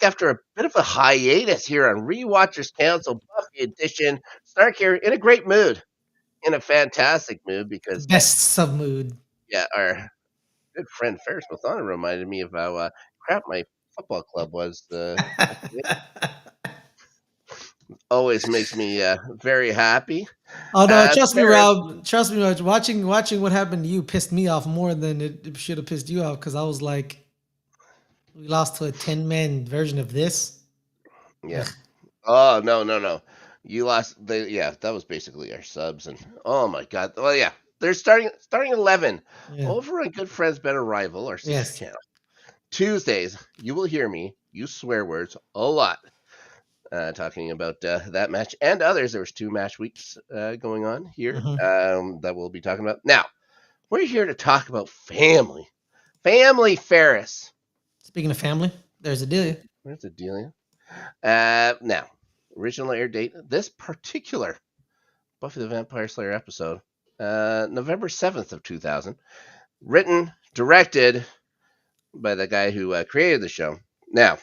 after a bit of a hiatus here on Rewatchers Council Buffy Edition. Stark here in a great mood, in a fantastic mood, The because best sub mood. yeah, our good friend Ferris Mathana reminded me of how crap my football club was. Always makes me very happy. Oh no, trust me, Ferris, Rob. Trust me, Rob. Watching what happened to you pissed me off more than it should have pissed you off because I was like, we lost to a 10-man version of this. yeah. Ugh, Oh no. You lost. Yeah, that was basically our subs, and oh my god. Well, yeah, they're starting 11 yeah. over on Good Friends Better Rival, our sister Yes. channel. Tuesdays, you will hear me use swear words a lot, talking about that match and others. There was 2 match weeks going on here Hmm. that we'll be talking about. Now, we're here to talk about family. Family Ferris. Speaking of family, there's a deal. Where's the deal? Now, original air date. This particular Buffy the Vampire Slayer episode, November 7th of 2000. Written, directed by the guy who created the show. Now,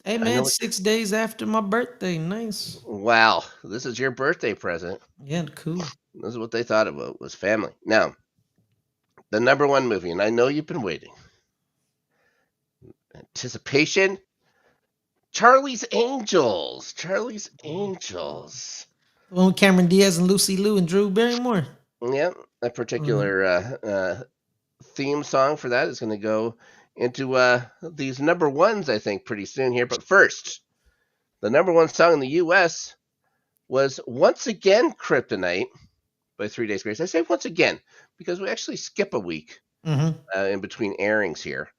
Hey I man, know. 6 days after my birthday. Nice. Wow, this is your birthday present. Yeah, cool. This is what they thought about was family. Now, the number one movie, and I know you've been waiting. Anticipation. Charlie's Angels. Charlie's Angels. The one with Cameron Diaz and Lucy Liu and Drew Barrymore. Yeah, a Mhm. particular theme song for that is going to go into these number ones, I think, pretty soon here. But first, the number one song in the U.S. was once again Kryptonite by 3 Days Grace. I say once again because we actually skip a week Mhm. in between airings here.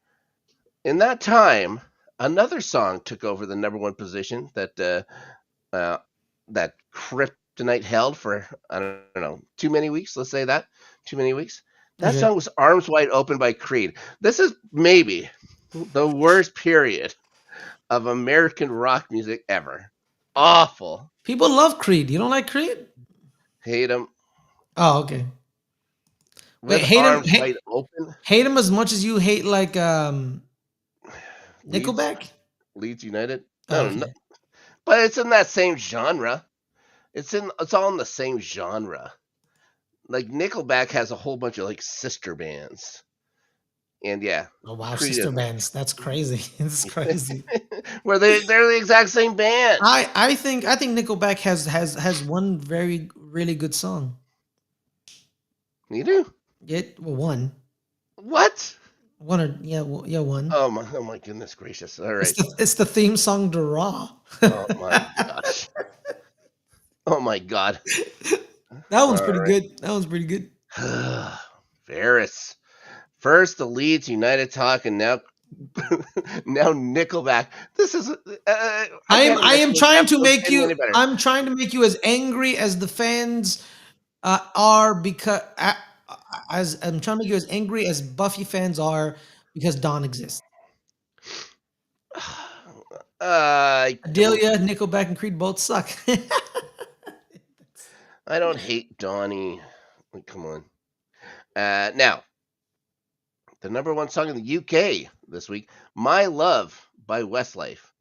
In that time, another song took over the number one position that Kryptonite held for, I don't know, too many weeks. Let's say that. Too many weeks. That Okay. song was Arms Wide Open by Creed. This is maybe the worst period of American rock music ever. Awful. People love Creed. You don't like Creed? Hate them. Oh, okay. Wait, With Arms Wide Open hate him as much as you hate like leads Nickelback? Leeds United. Oh, No, no, okay. but it's in that same genre. It's all in the same genre. Like Nickelback has a whole bunch of like sister bands. And yeah, Oh wow, Creed sister isn't. bands. That's crazy. It's crazy. Where they're the exact same band. I think Nickelback has one very really good song. You do? Yeah, well, one. What? One or yeah, yeah, one. Oh my goodness gracious. All right. It's the theme song to Raw. Oh my gosh. Oh my god. That one's All pretty right. good. That one's pretty good. Ferris. First the Leeds United talk, and now now Nickelback. This is I can't I imagine am this trying to episode make getting you. any better. I'm trying to make you as angry as the fans are because as I'm trying to make you as angry as Buffy fans are because Dawn exists. Don't Adelia, Nickelback, and Creed both suck. I don't hate Donnie. Like, come on. Now the number one song in the UK this week, "My Love" by Westlife.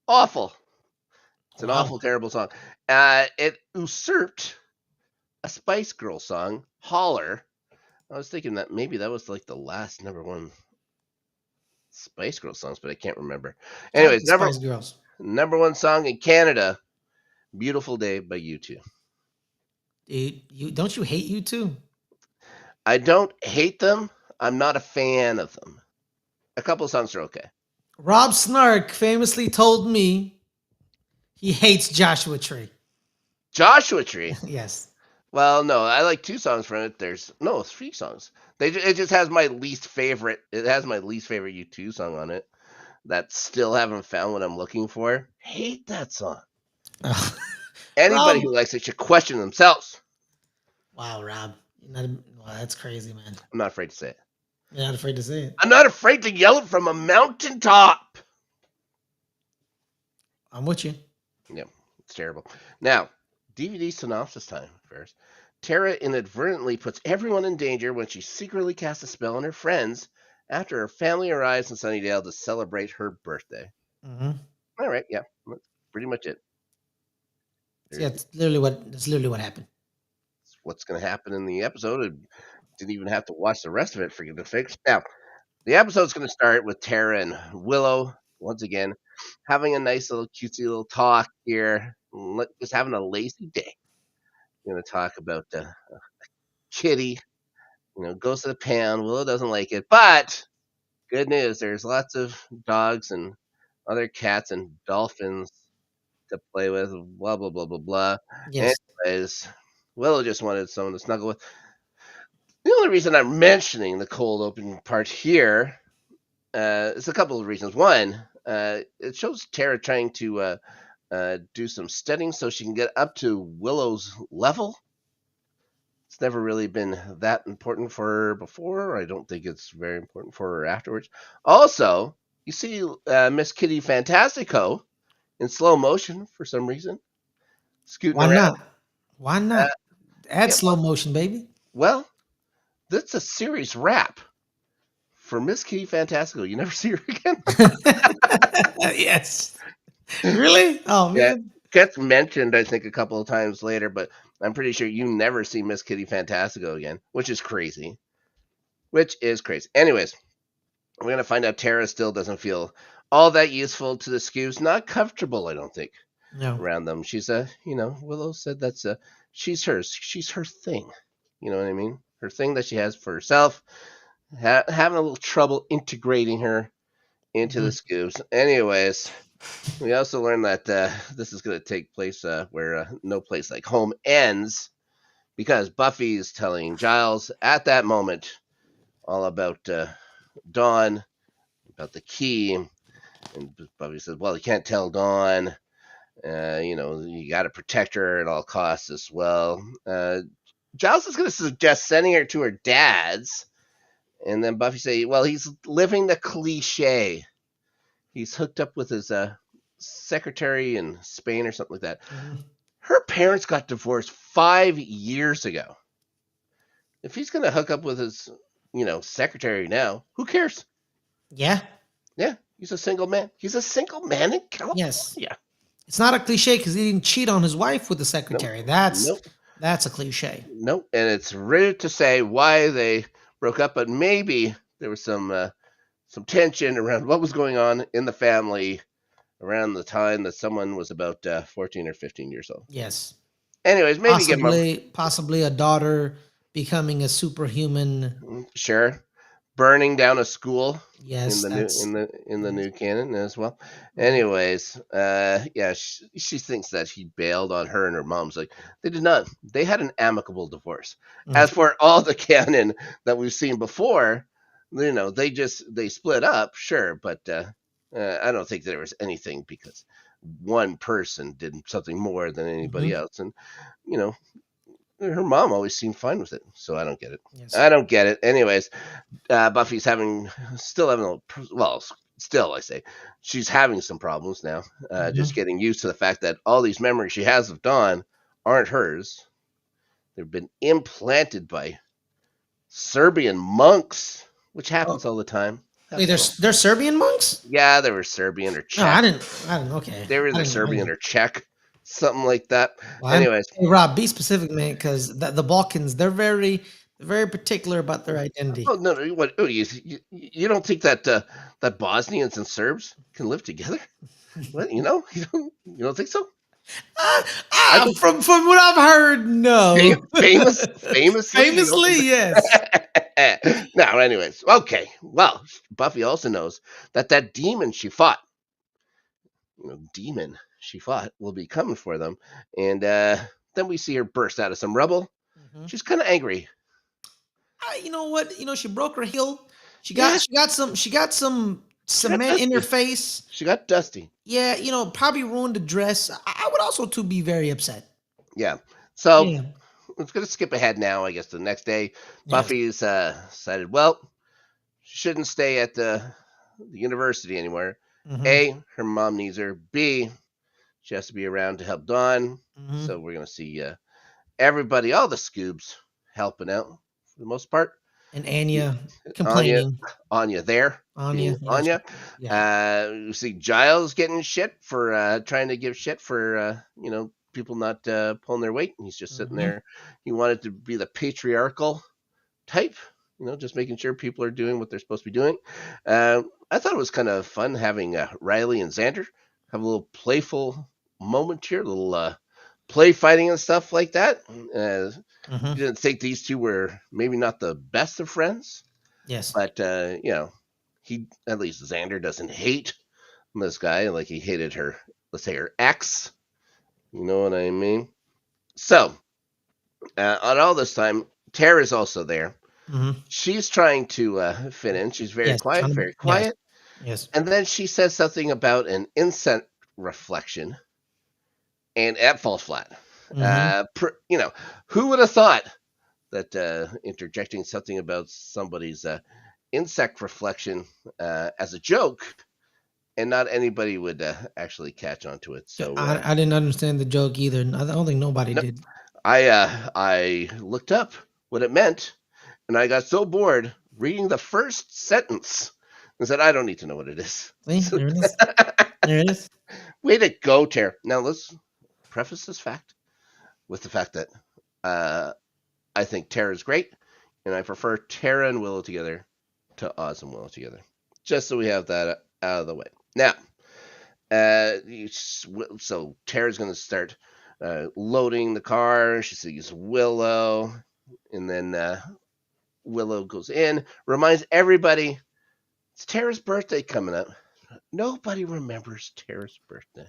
Awful. It's an Wow. awful, terrible song. It usurped a Spice Girl song, "Holler." I was thinking that maybe that was like the last number one Spice Girl songs, but I can't remember. I like Anyways, the number Spice Girls. number one song in Canada, "Beautiful Day" by U2. Dude, you don't you hate you too? I don't hate them. I'm not a fan of them. A couple of songs are okay. Rob Snark famously told me he hates Joshua Tree. Joshua Tree. Yes. Well, no, I like 2 songs from it. There's no 3 songs. It just has my least favorite. It has my least favorite U2 song on it. That still haven't found what I'm looking for. Hate that song. Oh. Anybody Rob. who likes it should question themselves. Wow, Rob. You're not, wow, that's crazy, man. I'm not afraid to say it. You're not afraid to say it. I'm not afraid to yell it from a mountaintop. I'm with you. Yeah, it's terrible. Now, DVD synopsis time first. Tara inadvertently puts everyone in danger when she secretly casts a spell on her friends after her family arrives in Sunnydale to celebrate her birthday. Hmm. All right, yeah, that's pretty much it. So yeah, There's that's literally what happened. what's going to happen in the episode. I didn't even have to watch the rest of it for goodness sakes. Now, the episode's going to start with Tara and Willow once again having a nice little cutesy little talk here, just having a lazy day. We're going to talk about Kitty. Goes to the pound. Willow doesn't like it, but good news. There's lots of dogs and other cats and dolphins to play with. Blah blah blah blah blah. Yes. Anyways, Willow just wanted someone to snuggle with. The only reason I'm mentioning the cold open part here is a couple of reasons. One, it shows Tara trying to do some studying so she can get up to Willow's level. It's never really been that important for her before. I don't think it's very important for her afterwards. Also, you see Miss Kitty Fantastico in slow motion for some reason, scooting Why around. not? Why Uh, not? Add yeah, slow motion, baby. well, that's a series wrap for Miss Kitty Fantastico. You never see her again. Yes. Really? Oh Yeah, man. gets mentioned I think a couple of times later, but I'm pretty sure you never see Miss Kitty Fantastico again, which is crazy. Which is crazy. Anyways, we're gonna find out Tara still doesn't feel all that useful to the Scoobs. Not comfortable, I don't think, No. around them. She's Willow said she's hers. She's her thing. You know what I mean? Her thing that she has for herself. Having a little trouble integrating her into the Mhm. Scoobs. Anyways, we also learned that this is going to take place where no place like home ends because Buffy is telling Giles at that moment all about Dawn, about the key, and Buffy says, "Well, you can't tell Dawn. You got to protect her at all costs as well." Giles is going to suggest sending her to her dad's, and then Buffy say, "Well, he's living the cliche. He's hooked up with his secretary in Spain or something like that." Mhm. Her parents got divorced 5 years ago. If he's going to hook up with his, secretary now, who cares? Yeah. Yeah, he's a single man. He's a single man in Yes. California. It's not a cliche because he didn't cheat on his wife with the Nope, secretary. That's nope, that's a cliche. nope. And it's rude to say why they broke up, but maybe there was some tension around what was going on in the family around the time that someone was about 14 or 15 years old. Yes. Anyways, maybe give him a Possibly a daughter becoming a superhuman. sure burning down a school in Yes, the new that's in the yes. new canon as well. Mhm. Anyways, yeah, she thinks that he bailed on her and her mom's like they did not. They had an amicable divorce. Mhm. As for all the canon that we've seen before, they split up, sure, but I don't think there was anything because one person did something more than anybody Mhm. else, and you know her mom always seemed fine with it, so I don't get it. Yes. I don't get it. Anyways, Buffy's still having still I say she's having some problems now. Just Mhm. getting used to the fact that all these memories she has of Dawn aren't hers. They've been implanted by Serbian monks, which Oh, happens all the time. wait, Happens all. they're Serbian monks? Yeah, they were Serbian or No, Czech. I didn't. Okay, They were either I Serbian didn't. or Czech, something like that. Well, Anyways, hey, Rob, be specific, man, because the Balkans, they're very particular about their oh identity. no, no what? Oh, you don't think that that Bosnians and Serbs can live together? What you don't think so? I can From what I've heard, no. famously, you don't think Famously, yes. that? No, anyways, okay. Well, Buffy also knows that demon she fought, demon she fought, will be coming for them, and then we see her burst out of some rubble. Mhm. She's kind of angry. You know what? She broke her heel. Yeah, She got some she got cement in her dusty. face. She got dusty. Yeah, probably ruined the dress. I would also too be very upset. Yeah. So Yeah. let's gonna skip ahead now. I guess the next day, Yes. Buffy's decided, well, she shouldn't stay at the university anymore. Hmm. A, her mom needs her. B, she has to be around to help Dawn. Hmm. So we're gonna see everybody, all the Scoobs, helping out for the most part. And Anya Anya, complaining. Anya there Anya, being yeah, Anya. yeah. You see Giles getting shit for trying to give shit for people not pulling their weight. He's just sitting Hmm. there. He wanted to be the patriarchal type, just making sure people are doing what they're supposed to be doing. I thought it was kind of fun having Riley and Xander have a little playful moment here, a little play fighting and stuff like that. Hmm. You didn't think these two were maybe not the best of friends, Yes. but he at least Xander doesn't hate this guy like he hated her. Let's say her ex. You know what I mean? So on all this time, Tara's also there. Hmm. She's trying to fit in. She's Yes. very Yes. quiet. Yes. And then she says something about an insect reflection, and that falls flat. Hmm. Who would have thought that interjecting something about somebody's insect reflection as a joke, and not anybody would actually catch on to it. Yeah, So I didn't understand the joke either. I don't think nobody no, did. I looked up what it meant, and I got so bored reading the first sentence and said, I don't need to know what it is. See, there it is. There it is. Way to go, Tara. Now let's preface this fact with the fact that I think Tara's great, and I prefer Tara and Willow together to Oz and Willow together. Just so we have that out of the way. Now, so Tara's going to start loading the car. She sees Willow, and then Willow goes in, reminds everybody it's Tara's birthday coming up. Nobody remembers Tara's birthday.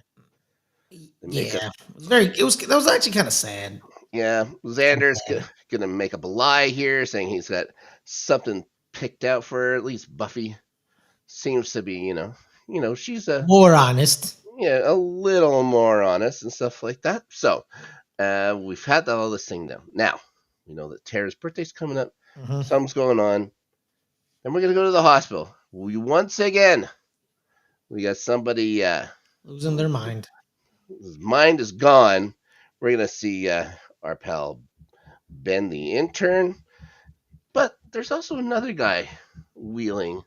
They make up, Yeah, it was very. It was. That was actually kind of sad. yeah. Kind of Xander's sad. gonna make up a lie here, saying he's got something picked out for her. At least Buffy seems to be, she's More honest. a little more honest and stuff like that. So we've had all this thing down. Now we know that Tara's birthday's coming up. Hmm. Something's going on. Then we're gonna go to the hospital. Once again, we got somebody Losing their mind. his mind is gone. We're gonna see our pal Ben, the intern, but there's also another guy wheeling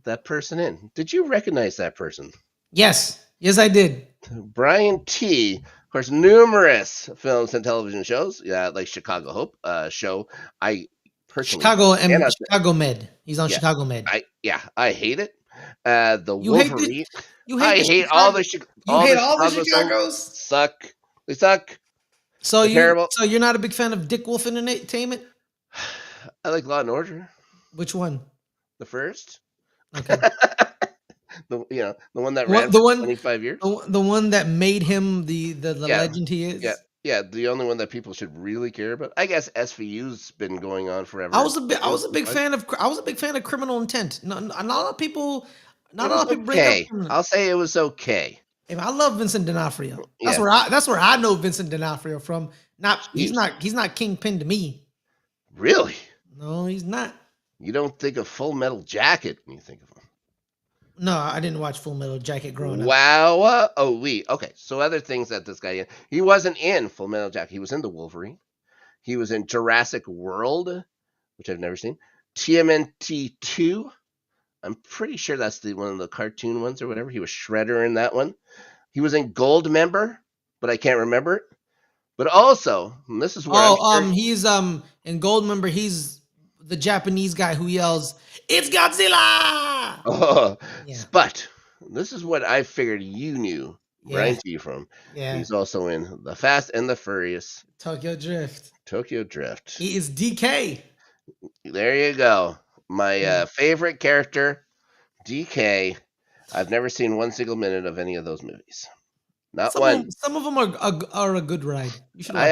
that person in. Did you recognize that person? Yes. Yes, I did. Brian T. Of course, numerous films and television shows, like Chicago Hope show. I personally cannot. Chicago Med. He's on Yeah, Chicago Med. I hate it. The You hate the Wolverine. you hate I the hate all Chicago. the You hate all the Chicago shows. Chicago's. Suck. They suck. So They're terrible. you're not a big fan of Dick Wolf Entertainment? I like Law and Order. Which one? The first. Okay. The one that ran What the for one 25 years. the one that made him the Yeah, legend he yeah, is? yeah. The only one that people should really care about. I guess SVU's been going on forever. I was a big fan of Criminal Intent. Not a lot of people It not a was lot of people bring up okay. Criminal. I'll say it was okay. Hey, I love Vincent D'Onofrio. Yeah. That's where I know Vincent D'Onofrio from. Jeez. He's not Kingpin to me. Really? No, he's not. You don't think of Full Metal Jacket when you think of him? No, I didn't watch Full Metal Jacket growing up. Wow. Okay. So other things that this guy he wasn't in Full Metal Jacket. He was in the Wolverine. He was in Jurassic World, which I've never seen. TMNT 2. I'm pretty sure that's the one of the cartoon ones or whatever. He was Shredder in that one. He was in Gold Member, but I can't remember it. But also, and this is where I'm sure He's in Goldmember, he's the Japanese guy who yells, "It's Godzilla!" oh, Yeah. but this is what I figured you knew Brian Yeah. T from. Yeah. He's also in The Fast and the Furious, Tokyo Drift. Tokyo Drift. He is DK. There you go. My favorite character, DK. I've never seen one single minute of any of those movies. Not one. Some of them are a good ride. You should watch I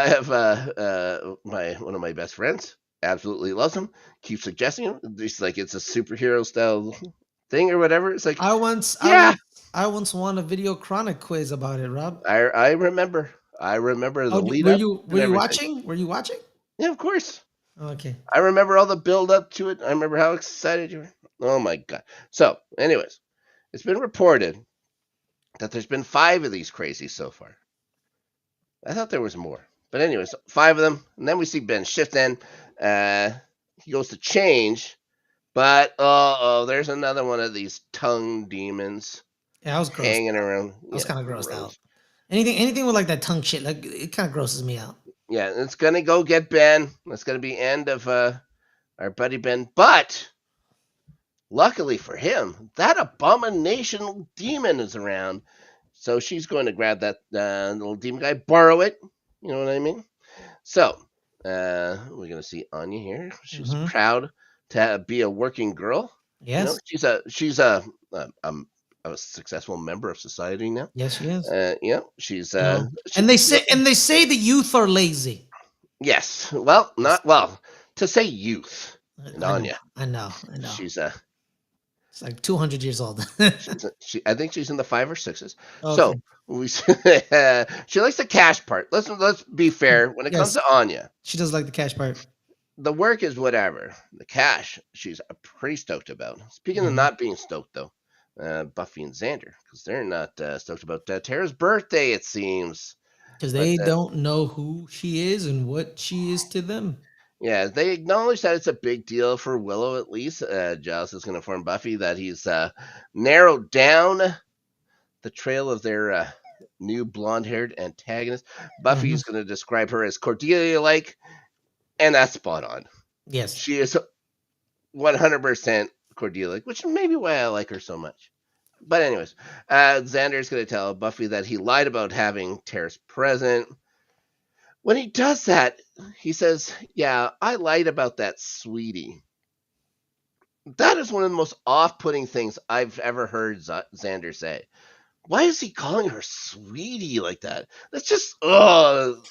have them. my one of my best friends absolutely loves him. Keeps suggesting him. It's like it's a superhero style thing or whatever. It's like I once won a Video Chronic quiz about it, Rob. I remember. I remember the lead Were up. you watching? Were you watching? Yeah, of course. Oh, okay. I remember all the build up to it. I remember how excited you were. Oh my god. So, anyways, it's been reported that there's been 5 of these crazies so far. I thought there was more. But anyways, 5 of them. And then we see Ben shift in. he goes to change, but there's another one of these tongue demons Yeah, I was grossed hanging out. around. I was Yeah, kind of grossed out. gross. Anything with like that tongue shit, like it kind of grosses me out. Yeah, it's gonna go get Ben. That's gonna be end of our buddy Ben. But luckily for him, that abomination demon is around. So she's going to grab that little demon guy, borrow it. You know what I mean? So we're gonna see Anya here. She's Hmm. proud to be a working girl. You know, Yes, a successful member of society now. yes, she is. She's You know, she, and they say the youth are lazy. yes. Well, Yes, not well to say youth. And I know, Anya, I know, I know. she's It's like 200 years old. I think she's in the 5 or 6s. Okay. So we she likes the cash part. Let's be fair. When it comes Yes, to Anya, she does like the cash part. the work is whatever. The cash, she's pretty stoked about. Speaking of Hmm. not being stoked, though, Buffy and Xander, because they're not stoked about Tara's birthday, it seems. Because But they don't know who she is and what she is to them. yeah, they acknowledge that it's a big deal for Willow, at least. Giles is going to inform Buffy that he's narrowed down the trail of their new blonde haired antagonist. Buffy Hmm. is going to describe her as Cordelia like, and that's spot on. Yes. She is 100% Cordelia, which may be why I like her so much. But anyways, Xander's going to tell Buffy that he lied about having Tara's present. When he does that, he says, "Yeah, I lied about that, sweetie." That is one of the most off-putting things I've ever heard Xander say. Why is he calling her sweetie like that? That's just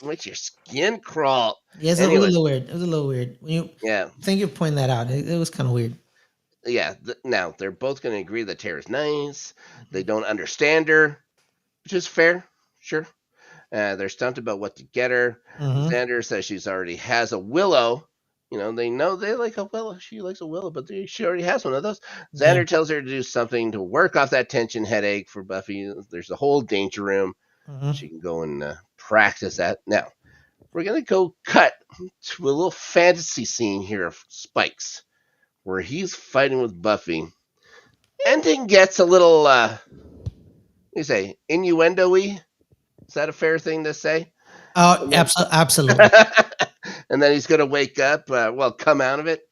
makes your skin crawl. Yes, it was a Anyways, little weird. It was a little weird. When you yeah, thank you for pointing that out. It was kind of weird. yeah. Now they're both going to agree that Tara's nice. They Hmm. don't understand her, which is fair, sure. They're stumped about what to get her. Hmm. Xander says she's already has a Willow. You know they like a Willow. She likes a Willow, but she already has one of those. Yeah. Xander tells her to do something to work off that tension headache for Buffy. There's a whole danger room. Hmm. She can go and practice that. Now, we're going to go cut to a little fantasy scene here of Spike's, where he's fighting with Buffy. Ending gets a little, what do you say, innuendo-y? Is that a fair thing to say? Oh, And then, absolutely. and then he's going to wake up, come out of it,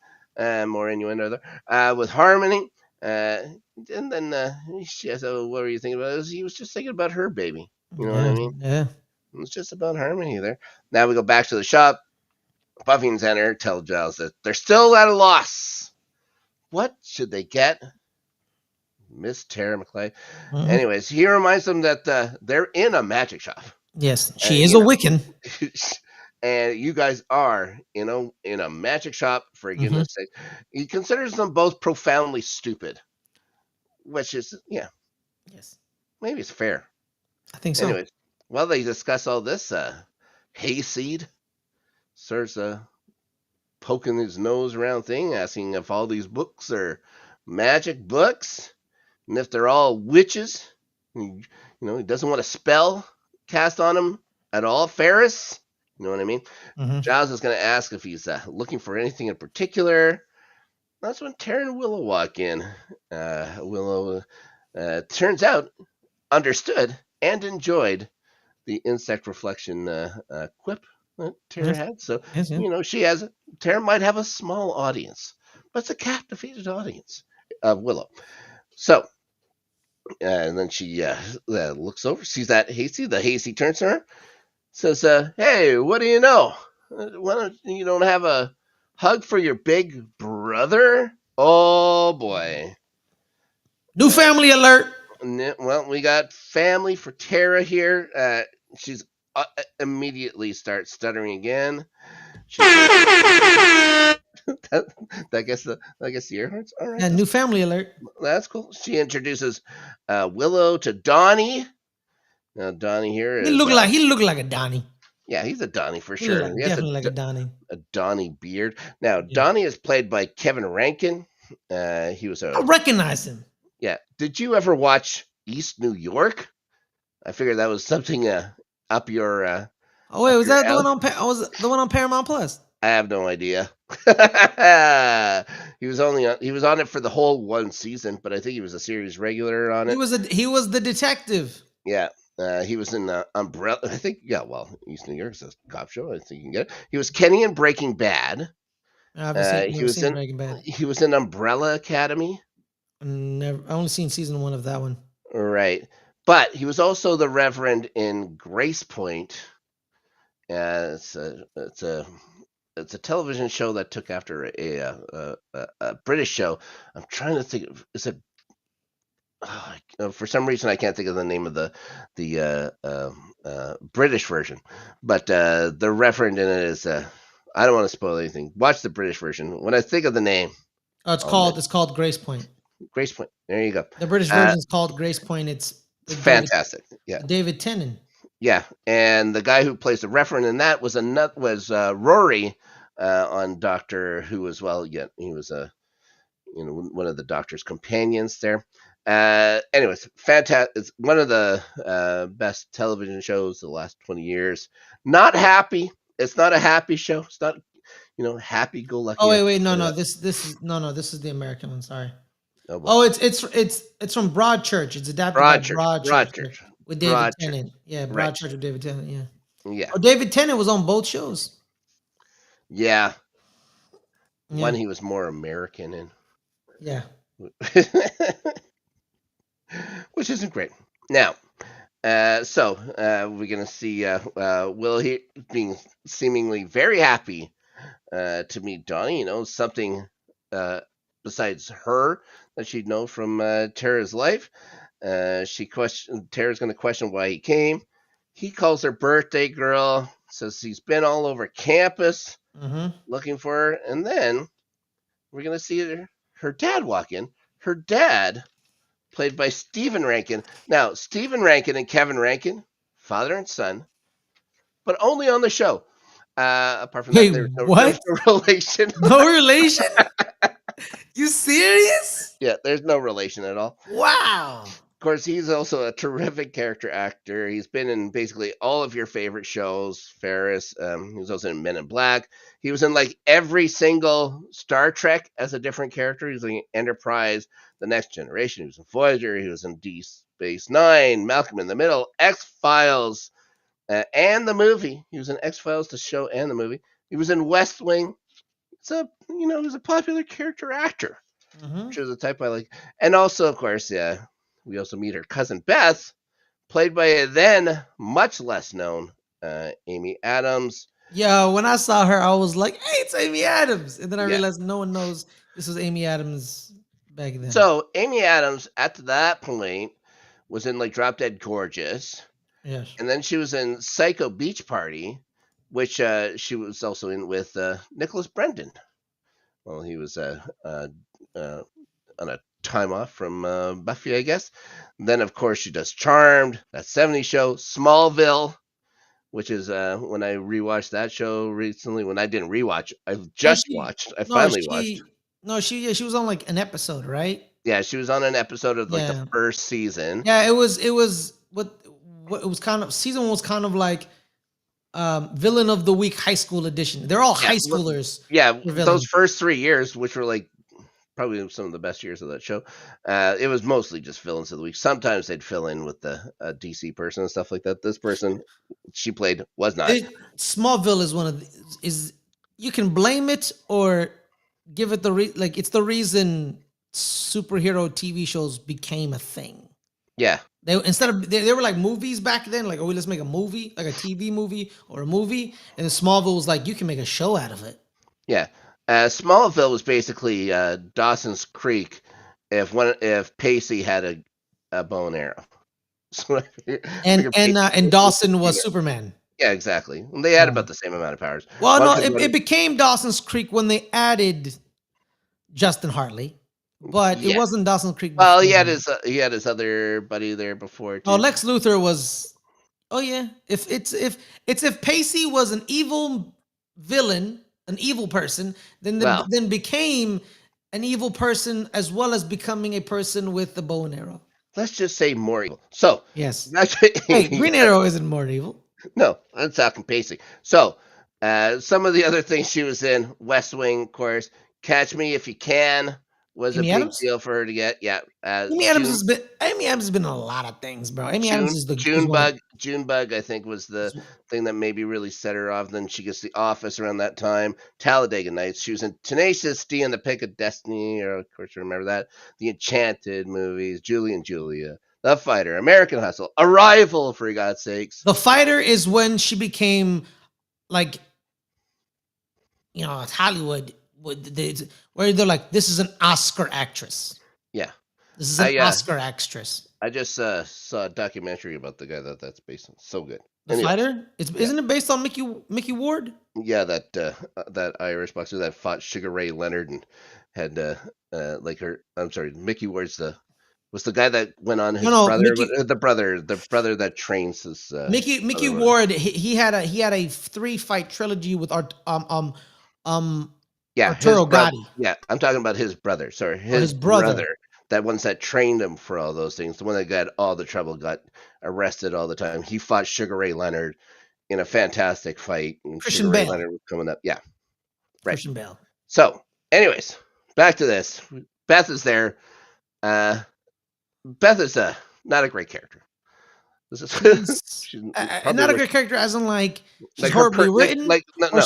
more innuendo there, with Harmony. And then she says, "Oh, what were you thinking about?" He was just thinking about her baby. You know what I Yeah, mean? yeah. It's just about Harmony there. Now we go back to the shop. Buffy and Xander tell Giles that they're still at a loss. What should they get? Miss Tara Maclay. Hmm. Anyways, he reminds them that they're in a magic shop. Yes, she And, is you a know, Wiccan. and you guys are, in a magic shop, for Hmm. goodness sake. He considers them both profoundly stupid, which is, yeah, Yes, maybe it's fair. I think so. Anyways, while they discuss all this, Hayseed starts poking his nose around thing, asking if all these books are magic books, and if they're all witches. He doesn't want a spell cast on him at all. Ferris, you know what I mean? Hmm. Giles is going to ask if he's looking for anything in particular. That's when Tara and Willow walk in. Willow, turns out, understood and enjoyed the insect reflection quip that Tara Yes, had. So, yes, yes. Tara might have a small audience, but it's a captivated audience of Willow. So, and then she looks over, sees that Hasty. The Hasty turns to her, says, "Hey, what do you know? Why don't you don't have a hug for your big brother?" Oh boy. New family alert. Well, we got family for Tara here. She's immediately starts stuttering again. She's that, I guess the air horns. All right, Yeah, new family alert. that's cool. She introduces Willow to Donnie. Now Donnie here is He look like a Donnie. yeah, he's a Donnie for He look sure. like He has definitely like a Donnie. a Donnie beard. Now Yeah. Donnie is played by Kevin Rankin. He was I recognize him. yeah. Did you ever watch East New York? I figured that was something up your Oh wait, up was your that the alley. one on? Was the one on Paramount Plus? I have no idea. He was on it for the whole one season, but I think he was a series regular on it. He was the detective. Yeah. He was in Umbrella. I think, yeah, well, East New York's a cop show. I think you can get it. He was Kenny in Breaking Bad. I haven't seen He never was seen in Breaking Bad. he was in Umbrella Academy. Never. I only seen season 1 of that one. Right. But he was also the Reverend in Grace Point. It's a television show that took after a British show. I'm trying to think of, is it for some reason I can't think of the name of the British version, but the Reverend in it is I don't want to spoil anything. Watch the British version. When I think of the name, Oh, I'll admit. it's called Grace Point. Grace Point. There you go. The British version is called Grace Point. It's It's fantastic. Yeah. David Tennant. Yeah, and the guy who plays the Reverend in that was Rory on Doctor Who as well. Yeah, he was one of the Doctor's companions there. Anyways, fantastic. It's one of the best television shows of the last 20 years. Not happy. It's not a happy show. It's not happy go lucky. Oh wait, no. This is this is the American one. Sorry. Oh, Oh, it's from Broadchurch. It's adapted by Broadchurch with David Tennant. Yeah, Broadchurch with David Tennant. Yeah. Yeah. Oh, David Tennant was on both shows. Yeah. One he was more American in. Yeah. Which isn't great. Now, so we're gonna see Will he being seemingly very happy to meet Donnie. Something besides her that she'd know from Tara's life. Tara's gonna question why he came. He calls her birthday girl. Says he's been all over campus looking for her, and then we're gonna see her dad walk in. Her dad, played by Stephen Rankin. Now, Stephen Rankin and Kevin Rankin, father and son, but only on the show. Apart from that, there's no relation. No relation? You serious? Yeah, there's no relation at all. Wow. Of course, he's also a terrific character actor. He's been in basically all of your favorite shows. Ferris. He was also in Men in Black. He was in like every single Star Trek as a different character. He was in Enterprise, The Next Generation. He was in Voyager. He was in Deep Space Nine, Malcolm in the Middle, X-Files, and the movie. He was in X-Files, the show, and the movie. He was in West Wing. He's a popular character actor, which is a type I like. And also, of course, we also meet her cousin Beth, played by a then much less known Amy Adams. Yeah, when I saw her, I was like, hey, it's Amy Adams. And then I realized no one knows this was Amy Adams back then. So Amy Adams, at that point, was in like Drop Dead Gorgeous. Yes. And then she was in Psycho Beach Party, which she was also in with Nicholas Brendan. Well, he was on a time off from Buffy, I guess. Then, of course, she does Charmed, that 70s show, Smallville, which is when I rewatched that show recently. When I didn't rewatch, I just watched. I finally watched. No, she was on like an episode, right? Yeah, she was on an episode of like the first season. Yeah, it was what it was kind of, season 1 was kind of like Villain of the Week high school edition. They're all high schoolers. Yeah, those first 3 years, which were like probably some of the best years of that show. It was mostly just villains of the week. Sometimes they'd fill in with the DC person and stuff like that. This person she played was not. Smallville is one of is you can blame it or give it it's the reason superhero TV shows became a thing. Yeah. They were like movies back then, like, oh, let's make a movie, like a TV movie or a movie, and Smallville was like, you can make a show out of it. Yeah. Smallville was basically Dawson's Creek if Pacey had a bow and arrow. And Dawson was Superman. Yeah, exactly. They had about the same amount of powers. Well, it became Dawson's Creek when they added Justin Hartley, but it wasn't Dawson's Creek. Well, he had his other buddy there before too. Oh, Lex Luthor was. Oh yeah, if Pacey was an evil villain, an evil person, then became an evil person as well as becoming a person with the bow and arrow. Let's just say more evil. So yes, hey, Green Arrow isn't more evil. No, I'm talking Pacey. So Some of the other things she was in, West Wing, of course. Catch Me If You Can was a Amy big Adams. deal for her to get. Yeah. Amy Adams has been. Amy Adams has been in a lot of things, bro. Amy Adams is one of Junebug, I think, was the thing that maybe really set her off. Then she gets The Office around that time. Talladega Nights. She was in Tenacious D and the Pick of Destiny, or of course you remember that. The Enchanted movies, Julie and Julia, The Fighter, American Hustle, Arrival, for God's sakes. The Fighter is when she became like, it's Hollywood where they're like, this is an Oscar actress. Yeah. This is an Oscar actress. I just saw a documentary about the guy that's based on. So good. The Fighter? Isn't it based on Mickey Ward? Yeah, that Irish boxer that fought Sugar Ray Leonard and had Mickey Ward's was the guy that went on his brother, the brother that trains his Mickey Ward. He had a 3-fight trilogy with Arturo Gatti. Yeah, I'm talking about his brother. Sorry, his brother. That ones that trained him for all those things. The one that got all the trouble, got arrested all the time. He fought Sugar Ray Leonard in a fantastic fight. And Christian Bale. Ray Leonard was coming up. Yeah. Right. Christian Bale. So, anyways, back to this. Beth is there. Beth is not a great character. She's not a great character, as in she's horribly written,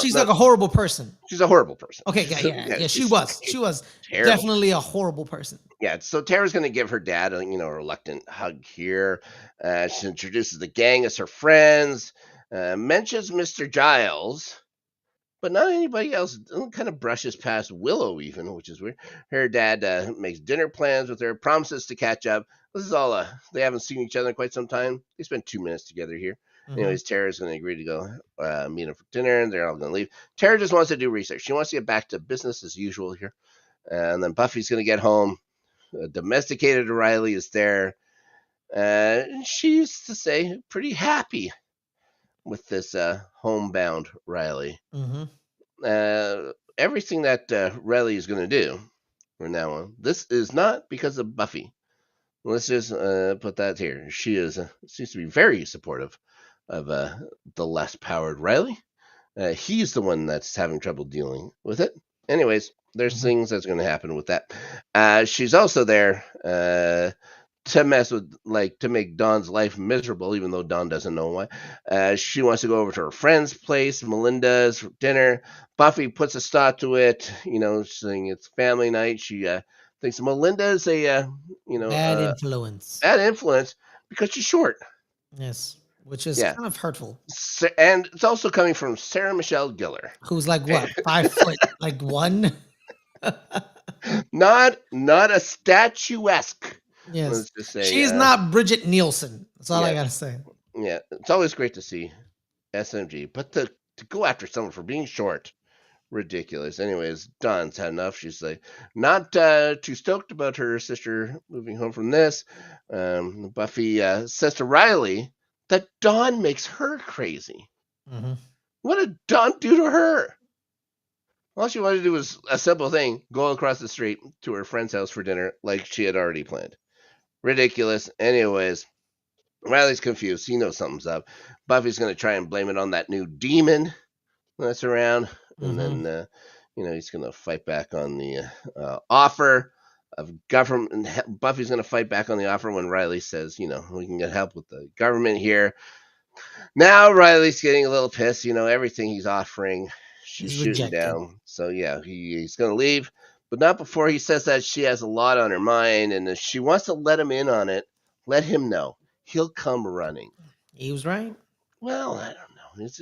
she's like a horrible person. She's a horrible person. Okay, yeah. She was terrible. Definitely a horrible person. Yeah, so Tara's going to give her dad a reluctant hug here. She introduces the gang as her friends, mentions Mr. Giles, but not anybody else. Kind of brushes past Willow even, which is weird. Her dad makes dinner plans with her, promises to catch up. This is all they haven't seen each other in quite some time. They spent 2 minutes together here. Mm-hmm. Anyways, Tara's going to agree to go meet them for dinner, and they're all going to leave. Tara just wants to do research. She wants to get back to business as usual here. And then Buffy's going to get home. Domesticated Riley is there. She used to say pretty happy with this homebound Riley. Mm-hmm. Everything that Riley is going to do from now on, this is not because of Buffy. Let's just put that here. She seems to be very supportive of the less powered Riley. He's the one that's having trouble dealing with it. Anyways, there's things that's going to happen with that. She's also there to mess with, to make Dawn's life miserable, even though Dawn doesn't know why. She wants to go over to her friend's place, Melinda's, for dinner. Buffy puts a stop to it, saying it's family night. She thinks Melinda is a, bad influence. Bad influence because she's short. Yes, which is kind of hurtful. And it's also coming from Sarah Michelle Gellar, who's like what, 5 foot, 1. Not a statuesque. Yes, let's just say, she's not Bridget Nielsen. That's all I gotta say. Yeah, it's always great to see SMG, but to go after someone for being short, ridiculous. Anyways, Dawn's had enough. She's not too stoked about her sister moving home from this. Buffy says to Riley that Dawn makes her crazy. Mm-hmm. What did Dawn do to her? All she wanted to do was a simple thing: go across the street to her friend's house for dinner, like she had already planned. Ridiculous. Anyways, Riley's confused. He knows something's up. Buffy's going to try and blame it on that new demon that's around. And then, he's going to fight back on the offer of government. Buffy's going to fight back on the offer when Riley says, we can get help with the government here. Now Riley's getting a little pissed. Everything he's offering, she's shooting down. So, yeah, he's going to leave. But not before he says that she has a lot on her mind. And if she wants to let him in on it, let him know. He'll come running. He was right. Well, I don't know. It's,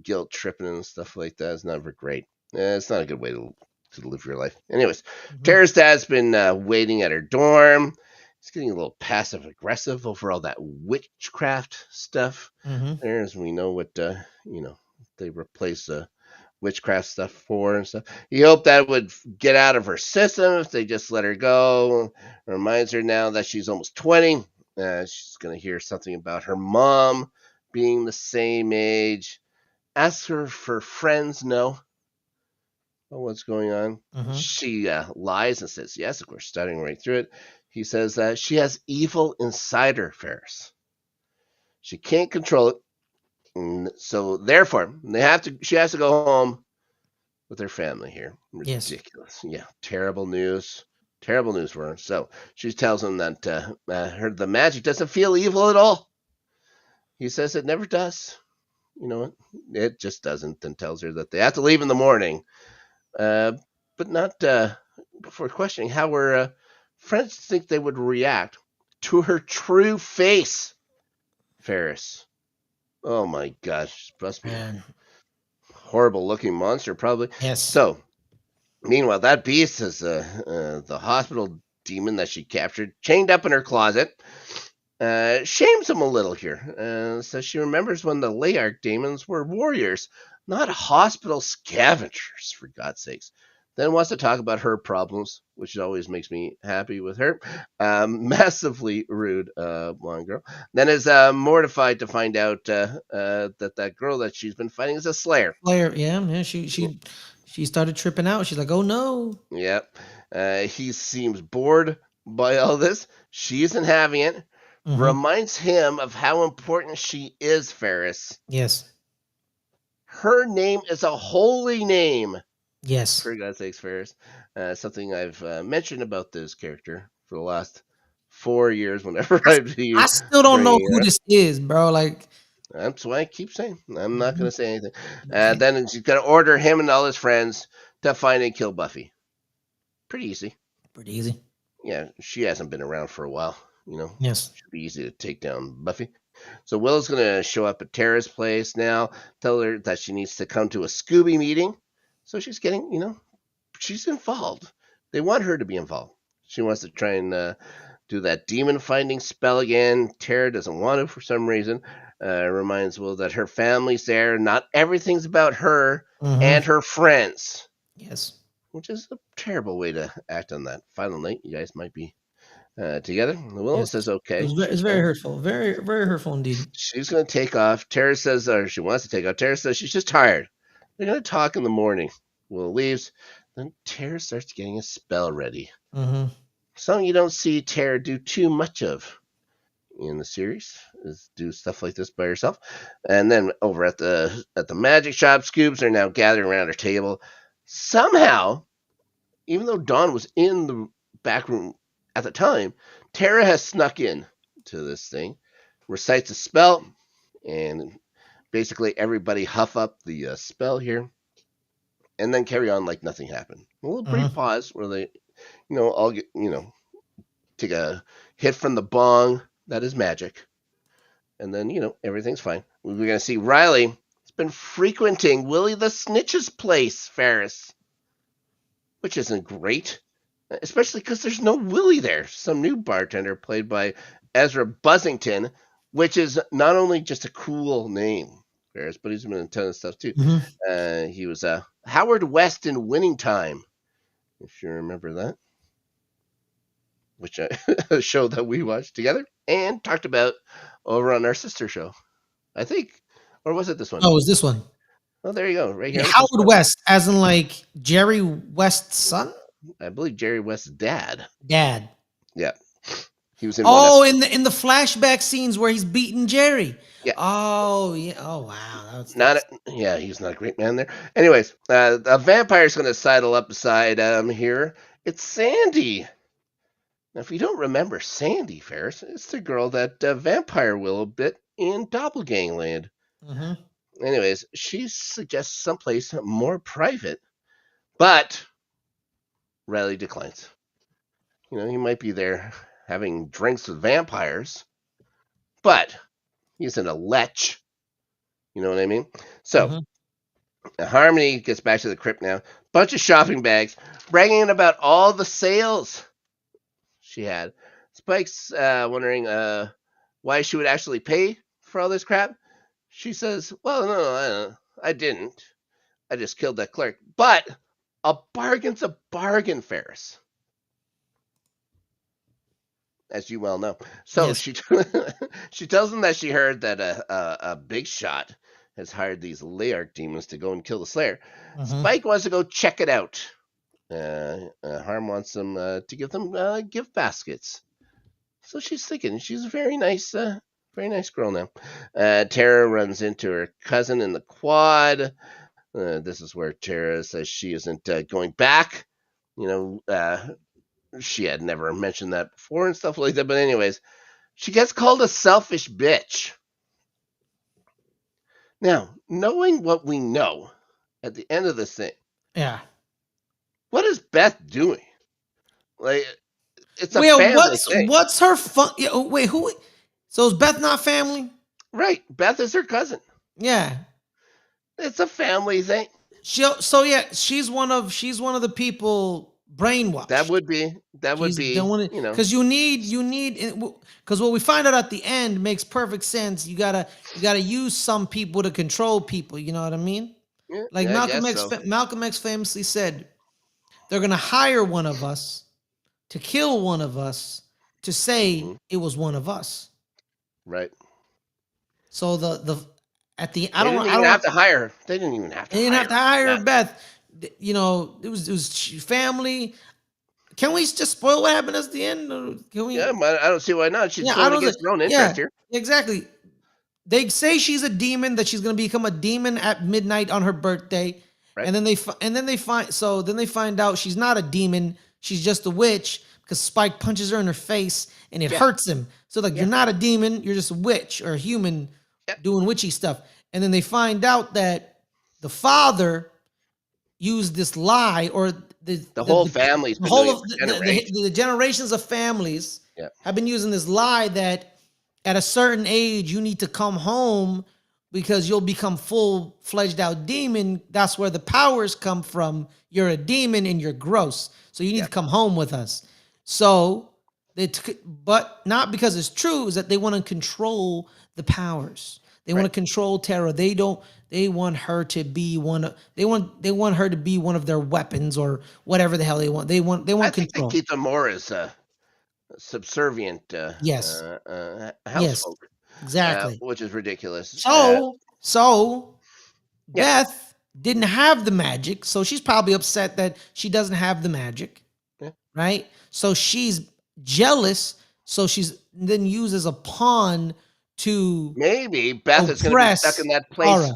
guilt tripping and stuff like that is never great. It's not a good way to live your life. Anyways, Tara's dad's been waiting at her dorm. He's getting a little passive aggressive over all that witchcraft stuff. There, as we know what they replace witchcraft stuff for and stuff. He hoped that would get out of her system if they just let her go. Reminds her now that she's almost 20. She's going to hear something about her mom being the same age. Asks her for friends, no. What's going on? She lies and says yes, of course, studying right through it. He says that she has evil inside her, Ferris. She can't control it. And so therefore, she has to go home with her family here. Ridiculous. Yes. Yeah, terrible news. Terrible news for her. So she tells him that the magic doesn't feel evil at all. He says it never does. You know what? It just doesn't, and tells her that they have to leave in the morning. But not before questioning how her friends think they would react to her true face, Ferris. Oh my gosh, must be a horrible looking monster, probably. Yes. So, meanwhile, that beast is the hospital demon that she captured, chained up in her closet. Shames him a little here. Says she remembers when the Layark demons were warriors, not hospital scavengers, for God's sakes. Then wants to talk about her problems, which always makes me happy with her. Massively rude blonde girl. Then is mortified to find out that girl that she's been fighting is a Slayer. Slayer, yeah. She started tripping out. She's like, "Oh no." Yep. He seems bored by all this. She isn't having it. Mm-hmm. Reminds him of how important she is, Ferris. Yes. Her name is a holy name. Yes. For God's sakes, Ferris. Something I've mentioned about this character for the last 4 years whenever I still don't know who this is, bro. Like, that's why I keep saying. I'm not going to say anything. Then she's going to order him and all his friends to find and kill Buffy. Pretty easy. Pretty easy. Yeah, she hasn't been around for a while. You know, yes, should be easy to take down Buffy. So Willow's gonna show up at Tara's place now, tell her that she needs to come to a Scooby meeting. So she's getting, she's involved. They want her to be involved. She wants to try and do that demon finding spell again. Tara doesn't want to for some reason. Reminds Will that her family's there. Not everything's about her and her friends. Yes. Which is a terrible way to act on that final night. You guys might be together. Willow says okay. It's very hurtful. Very, very hurtful indeed. She's going to take off. Tara says, or she wants to take off. Tara says she's just tired. They're going to talk in the morning. Willow leaves. Then Tara starts getting a spell ready. Something you don't see Tara do too much of in the series is do stuff like this by herself. And then over at the magic shop, Scoobs are now gathering around her table. Somehow, even though Dawn was in the back room at the time, Tara has snuck in to this thing, recites a spell, and basically everybody huff up the spell here, and then carry on like nothing happened. A little brief pause where they, all get, take a hit from the bong that is magic, and then, everything's fine. We're going to see Riley has been frequenting Willie the Snitch's place, Ferris, which isn't great. Especially because there's no Willie there. Some new bartender played by Ezra Buzzington, which is not only just a cool name, Ferris, but he's been in a ton of stuff too. He was Howard West in Winning Time, if you remember that, which a show that we watched together and talked about over on our sister show, I think. Or was it this one? Oh, it was this one. Oh, there you go. Right here. Yeah, Howard West, as in like Jerry West's son? I believe Jerry West's dad. Dad. Yeah. He was in in the flashback scenes where he's beating Jerry. Yeah. Oh, yeah. Oh, wow. He's not a great man there. Anyways, a vampire's going to sidle up beside here. It's Sandy. Now, if you don't remember Sandy, Ferris, it's the girl that Vampire Willow bit in Doppelgangland. Anyways, she suggests someplace more private, but Riley declines. He might be there having drinks with vampires, but he isn't a lech. You know what I mean? So, Harmony gets back to the crypt now. Bunch of shopping bags, bragging about all the sales she had. Spike's wondering why she would actually pay for all this crap. She says, well, no, I didn't. I just killed that clerk. But a bargain's a bargain, Ferris, as you well know. So yes. She tells them that she heard that a big shot has hired these Layark demons to go and kill the Slayer. Spike wants to go check it out. Harm wants them to give them gift baskets. So she's thinking she's a very nice Very nice girl now. Tara runs into her cousin in the quad. This is where Tara says she isn't going back. She had never mentioned that before and stuff like that. But anyways, she gets called a selfish bitch. Now, knowing what we know at the end of this thing, Yeah. what is Beth doing? Like, it's a Well, family thing. what's her fun? Yeah, wait, who? So is Beth not family? Right. Beth is her cousin. Yeah. It's a family thing. So yeah, she's one of the people brainwashed. That would be because you need because what we find out at the end makes perfect sense. You gotta use some people to control people. You know what I mean? Yeah, Like I guess so. Malcolm X famously said, they're gonna hire one of us to kill one of us to say it was one of us. Right. So the at the They didn't even have to hire her. They didn't even have to. They didn't have to hire Beth. You know, it was family. Can we just spoil what happened at the end? Or can we? Yeah, I don't see why not. She's going to get her own interest here. Exactly. They say she's a demon, that she's going to become a demon at midnight on her birthday, right. and then they find out she's not a demon. She's just a witch because Spike punches her in her face and it hurts him. So you're not a demon, you're just a witch or a human doing witchy stuff. And then they find out that the father used this lie, or the whole family's been whole of the generations of families have been using this lie that at a certain age you need to come home because you'll become full-fledged out demon. That's where the powers come from. You're a demon and you're gross, so you need to come home with us. So but not because it's true, is that they want to control the powers. They want to control Tara. They want her to be they want her to be one of their weapons or whatever the hell they want. They want I think control. They keep them more as subservient household. Yes. Exactly. Which is ridiculous. So Beth didn't have the magic, so she's probably upset that she doesn't have the magic. Yeah. Right? So she's jealous, so she's then used as a pawn to maybe Beth is going to be stuck in that place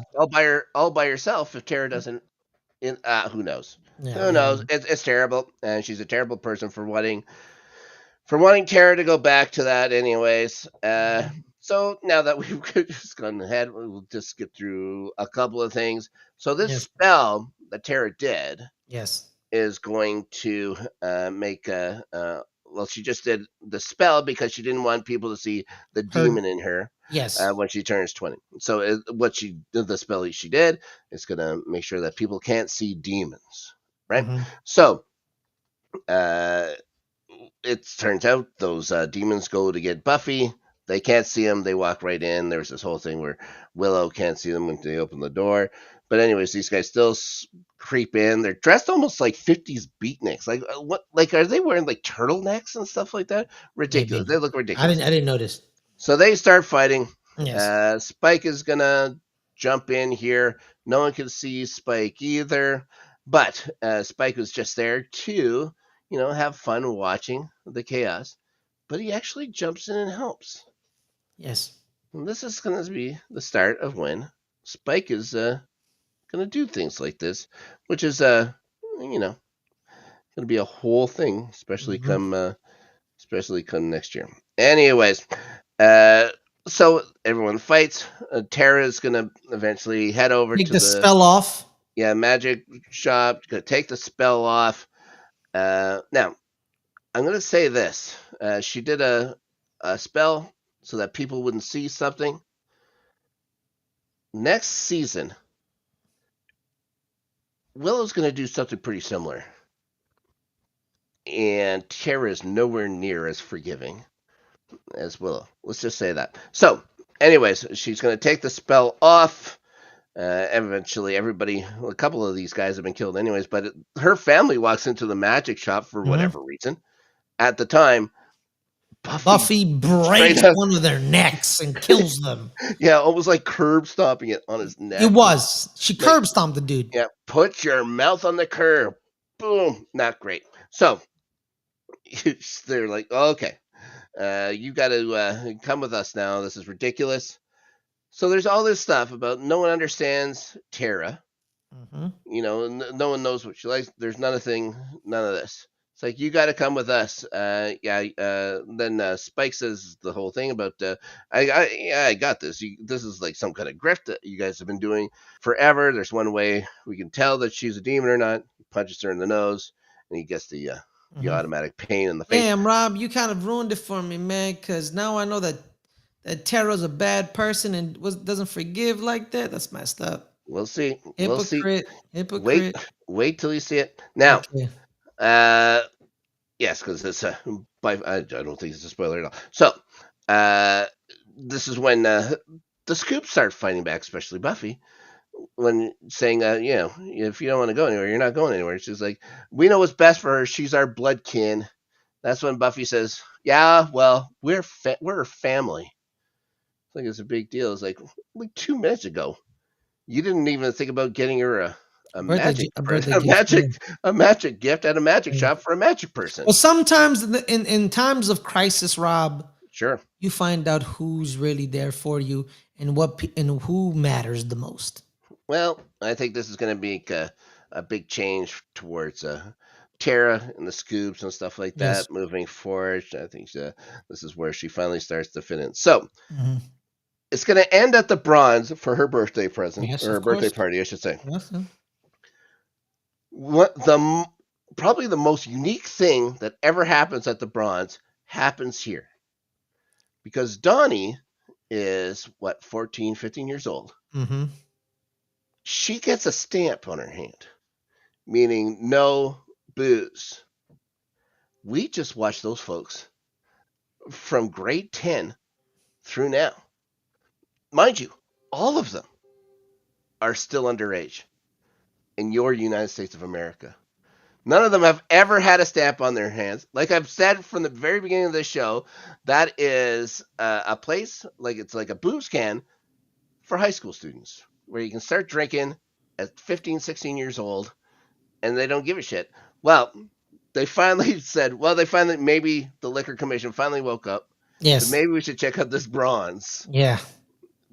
all by herself if Tara doesn't. Who knows? Yeah, who knows? It's terrible, and she's a terrible person for wanting Tara to go back to that. Anyways, so now that we've just gone ahead, we'll just skip through a couple of things. So this spell that Tara did, is going to make a. Well, she just did the spell because she didn't want people to see the demon in her. Yes. When she turns 20. So the spell she did is going to make sure that people can't see demons, right? Mm-hmm. So it turns out those demons go to get Buffy. They can't see them. They walk right in. There's this whole thing where Willow can't see them when they open the door. But anyways, these guys still creep in. They're dressed almost like 50s beatniks. Like what? Like are they wearing like turtlenecks and stuff like that? Ridiculous. Maybe. They look ridiculous. I didn't notice. So they start fighting. Yes. Spike is gonna jump in here. No one can see Spike either. But Spike was just there to, have fun watching the chaos. But he actually jumps in and helps. Yes. And this is going to be the start of when Spike is going to do things like this, which is, going to be a whole thing, especially come next year. Anyways, so everyone fights. Tara is going to eventually head over to the spell off. Yeah, magic shop. Going to take the spell off. Now, I'm going to say this. She did a spell so that people wouldn't see something. Next season, Willow's going to do something pretty similar. And Tara is nowhere near as forgiving as Willow. Let's just say that. So, anyways, she's going to take the spell off. Eventually, a couple of these guys have been killed anyways, but her family walks into the magic shop for whatever reason. At the time, Buffy breaks one of their necks and kills them. Yeah, almost like curb stomping it on his neck. It was. She curb stomped the dude. Yeah, put your mouth on the curb. Boom. Not great. So, they're like, okay. You got to come with us now. This is ridiculous. So there's all this stuff about no one understands Tara. Mm-hmm. No one knows what she likes. There's none of this. It's like, you got to come with us. Then Spike says the whole thing about, I got this. This is like some kind of grift that you guys have been doing forever. There's one way we can tell that she's a demon or not. He punches her in the nose, and he gets the automatic pain in the face. Damn, Rob, you kind of ruined it for me, man. Because now I know that Tara's a bad person and doesn't forgive like that. That's messed up. We'll see. Hypocrite. Wait till you see it. Now, okay. Yes, because it's I don't think it's a spoiler at all. So, this is when the Scoops start fighting back, especially Buffy, when saying, if you don't want to go anywhere, you're not going anywhere. She's like, we know what's best for her. She's our blood kin. That's when Buffy says, yeah, well, we're her family. It's like it's a big deal. It's like 2 minutes ago, you didn't even think about getting her a magic gift at a magic shop for a magic person. Well, sometimes in times of crisis, Rob, sure, you find out who's really there for you and who matters the most. Well, I think this is going to be a big change towards Tara and the Scoops and stuff like that moving forward. I think this is where she finally starts to fit in. So it's going to end at the Bronze for her birthday present, or her birthday party, I should say. Yes. Probably the most unique thing that ever happens at the Bronze happens here, because Donnie is 14, 15 years old. Mm-hmm. She gets a stamp on her hand, meaning no booze. We just watched those folks from grade 10 through now. Mind you, all of them are still underage in your United States of America. None of them have ever had a stamp on their hands. Like I've said from the very beginning of this show, that is a place, it's like a booze can for high school students, where you can start drinking at 15, 16 years old, and they don't give a shit. Well, they finally said, maybe the Liquor Commission finally woke up. Yes. So maybe we should check out this Bronze. Yeah.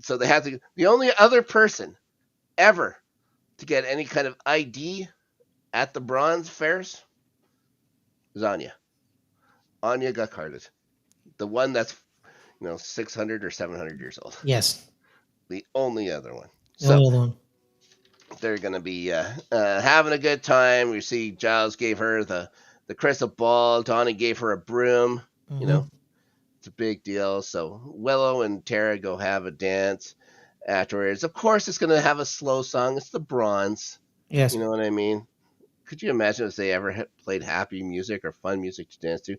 So they have to. The only other person ever to get any kind of ID at the Bronze fairs is Anya. Anya got carded. The one that's 600 or 700 years old. Yes. The only other one. They're going to be having a good time. We see Giles gave her the crystal ball. Donnie gave her a broom. Mm-hmm. It's a big deal. So Willow and Tara go have a dance afterwards. Of course, it's going to have a slow song. It's the Bronze. Yes. You know what I mean? Could you imagine if they ever played happy music or fun music to dance to?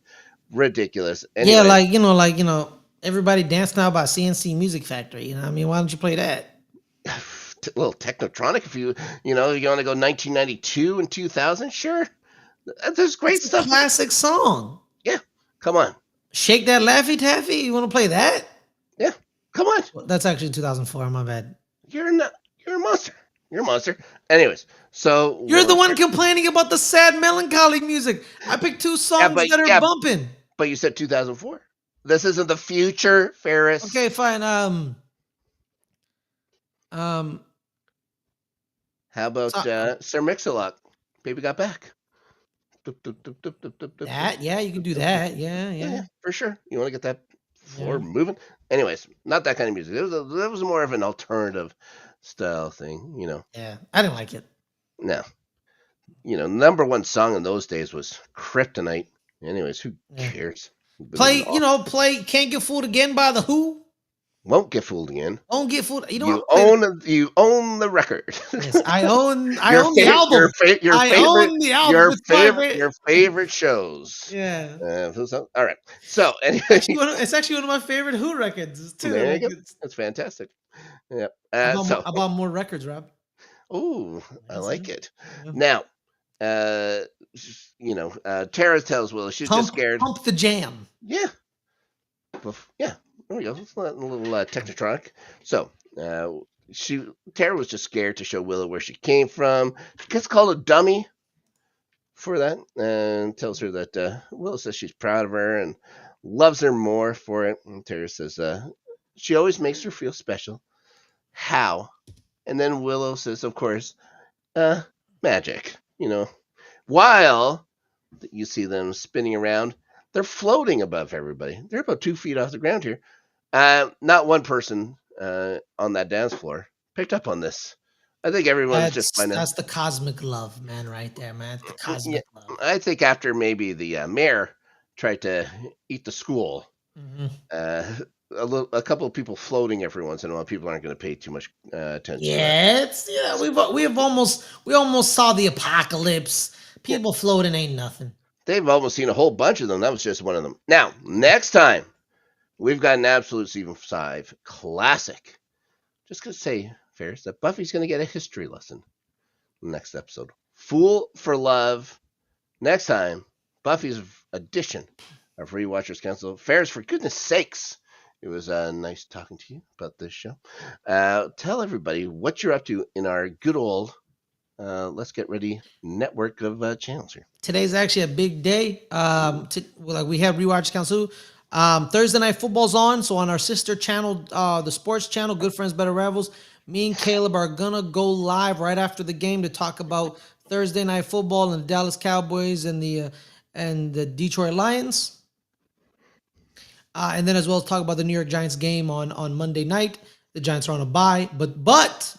Ridiculous. Anyway. Yeah, everybody dance now by CNC Music Factory. I mean, why don't you play that? A little technotronic if you want to go 1992 and 2000, sure. There's great stuff. Classic song. Yeah, come on. Shake That Laffy Taffy. You want to play that? Yeah, come on. Well, that's actually 2004. My bad. You're a monster. You're a monster. Anyways, so you're the one complaining about the sad, melancholy music. I picked 2 songs that are bumping. But you said 2004. This isn't the future, Ferris. Okay, fine. How about Sir Mix-a-Lot? Baby Got Back. That, yeah, you can do that. Yeah, for sure. You want to get that floor moving? Anyways, not that kind of music. That was more of an alternative style thing, Yeah, I didn't like it. No. Number one song in those days was Kryptonite. Anyways, who cares? Play Can't Get Fooled Again by The Who. Won't Get Fooled Again. Won't Get Fooled. You own the record. Yes, I own the album. Your favorite shows. Yeah. All right. So anyway, it's actually one of my favorite Who records too. There you go. That's fantastic. Yeah. About more records, Rob. Ooh, I like it. Yeah. Now, Tara tells Willow she's just scared. Pump the jam. Yeah. Yeah. There we go. It's a little technotronic. So, Tara was just scared to show Willow where she came from. She gets called a dummy for that, and tells her that Willow says she's proud of her and loves her more for it. And Tara says, she always makes her feel special. How? And then Willow says, of course, magic. While you see them spinning around, they're floating above everybody. They're about 2 feet off the ground here. Not one person on that dance floor picked up on this. I think everyone's just That's the cosmic love, man, right there, man. It's the yeah, cosmic love. I think after maybe the mayor tried to eat the school, Mm-hmm. a couple of people floating every once in a while, people aren't going to pay too much attention to that. Yeah, we almost saw the apocalypse. People floating ain't nothing. They've almost seen a whole bunch of them. That was just one of them. Now, next time, we've got an absolute season 5 classic. Just gonna say, Ferris, that Buffy's gonna get a history lesson next episode. Fool for Love. Next time, Buffy's edition of Rewatchers Council. Ferris, for goodness sakes, it was nice talking to you about this show. Tell everybody what you're up to in our good old Let's Get Ready network of channels here. Today's actually a big day. We have Rewatch Council. Thursday Night Football's on, so on our sister channel, the sports channel, Good Friends Better Rivals, me and Caleb are gonna go live right after the game to talk about Thursday Night Football and the Dallas Cowboys and the Detroit Lions, and then as well as talk about the New York Giants game on Monday night. The Giants are on a bye, but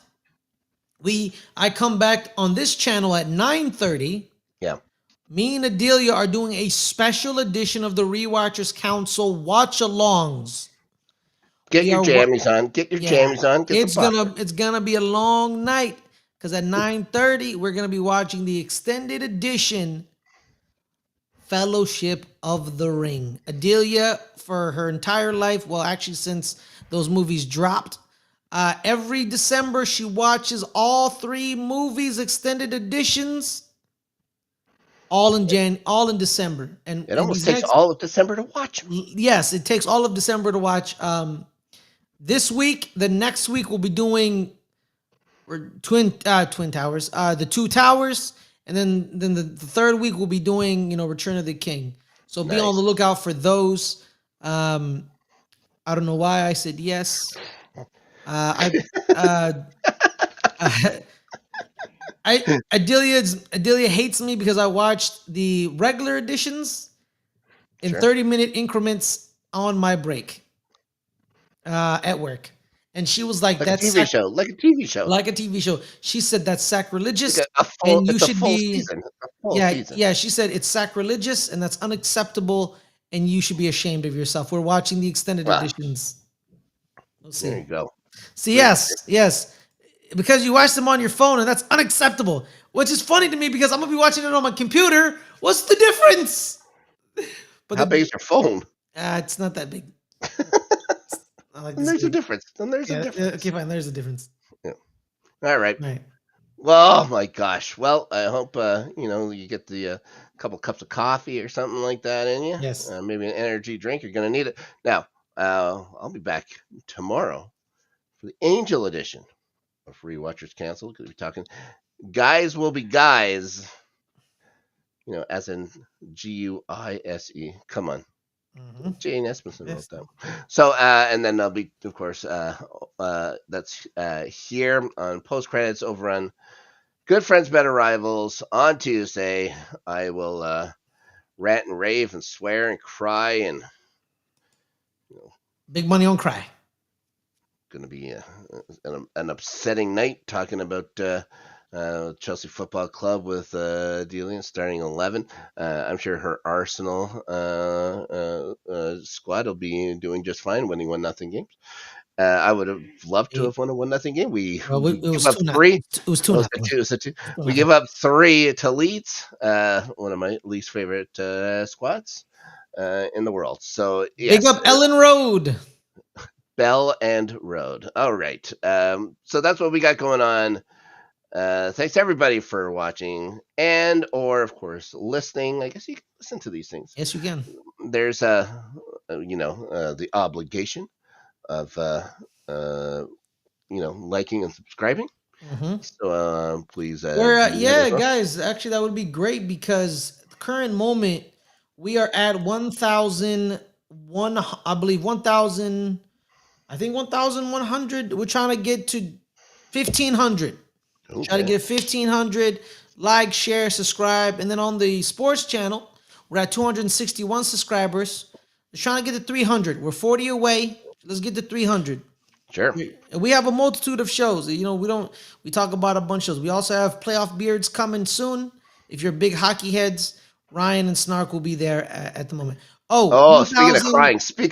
I come back on this channel at 9:30. Yeah. Me and Adelia are doing a special edition of the Rewatchers Council watch-alongs. Get your jammies on. Get your jammies on. It's gonna be a long night because at 9:30 we're gonna be watching the extended edition Fellowship of the Ring. Adelia, for her entire life, well, actually since those movies dropped, every December she watches all 3 movies extended editions. All in December, and it almost takes all of December to watch. Yes, it takes all of December to watch. This week, the next week we'll be doing Twin Towers, the 2 Towers, and then the third week we'll be doing Return of the King. So be on the lookout for those. I don't know why I said yes. Adelia hates me because I watched the regular editions in 30-minute increments on my break at work, and she was like, "That's a TV show, like a TV show." She said that's sacrilegious, and you should be season. Yeah. She said it's sacrilegious and that's unacceptable, and you should be ashamed of yourself. We're watching the extended editions. We'll see. There you go. See, yes. Because you watch them on your phone, and that's unacceptable. Which is funny to me because I'm gonna be watching it on my computer. What's the difference? But how big is your phone? It's not that big. There's a difference. Okay, fine. There's a difference. Yeah. All right. Well, oh my gosh. Well, I hope you get the couple cups of coffee or something like that in you. Yes. Maybe an energy drink. You're gonna need it. Now, I'll be back tomorrow for the Angel edition of Rewatchers Council. Because we're talking guys will be guys, as in Guise. Come on. Mm-hmm. Jane Espenson wrote that. So, and then there'll be, of course, that's here on post credits over on Good Friends Better Rivals on Tuesday. I will rant and rave and swear and cry and big money on cry. Going to be an upsetting night talking about Chelsea Football Club with Delia starting 11. I'm sure her Arsenal squad will be doing just fine, winning 1-0 games. I would have loved to have won a 1-0 game. We give up 3. It was 2-0. We give up 3 to Leeds, one of my least favorite squads in the world. So yes. Big up Ellen Road. Bell and Road. All right. So that's what we got going on. Thanks everybody for watching and or of course listening. I guess you can listen to these things. Yes, you can. There's the obligation of liking and subscribing. Mm-hmm. So please guys, actually that would be great because at the current moment we are at 1,100 I believe 1,000. I think 1,100. We're trying to get to 1,500. Okay. Try to get 1,500. Like, share, subscribe, and then on the sports channel, we're at 261 subscribers. We're trying to get to 300. We're 40 away. Let's get to 300. Sure. We have a multitude of shows. You know, we talk about a bunch of shows. We also have playoff beards coming soon. If you're big hockey heads, Ryan and Snark will be there at the moment. Oh, speaking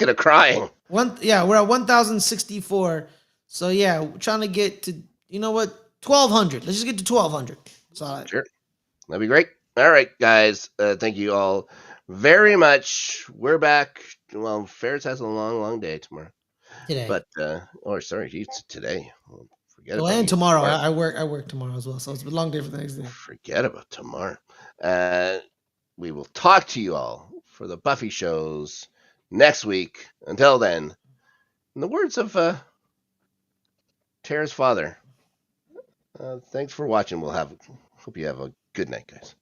of crying. We're at 1,064. So yeah, we're trying to get to, you know what, 1,200. Let's just get to 1,200. Sure, that'd be great. All right, guys, thank you all very much. We're back. Well, Ferris has a long day tomorrow. Today, but it's today. Forget about and tomorrow. I work tomorrow as well, so it's a long day for the next day. Forget about tomorrow. We will talk to you all for the Buffy shows next week. Until then, in the words of Tara's father, thanks for watching. Hope you have a good night, guys.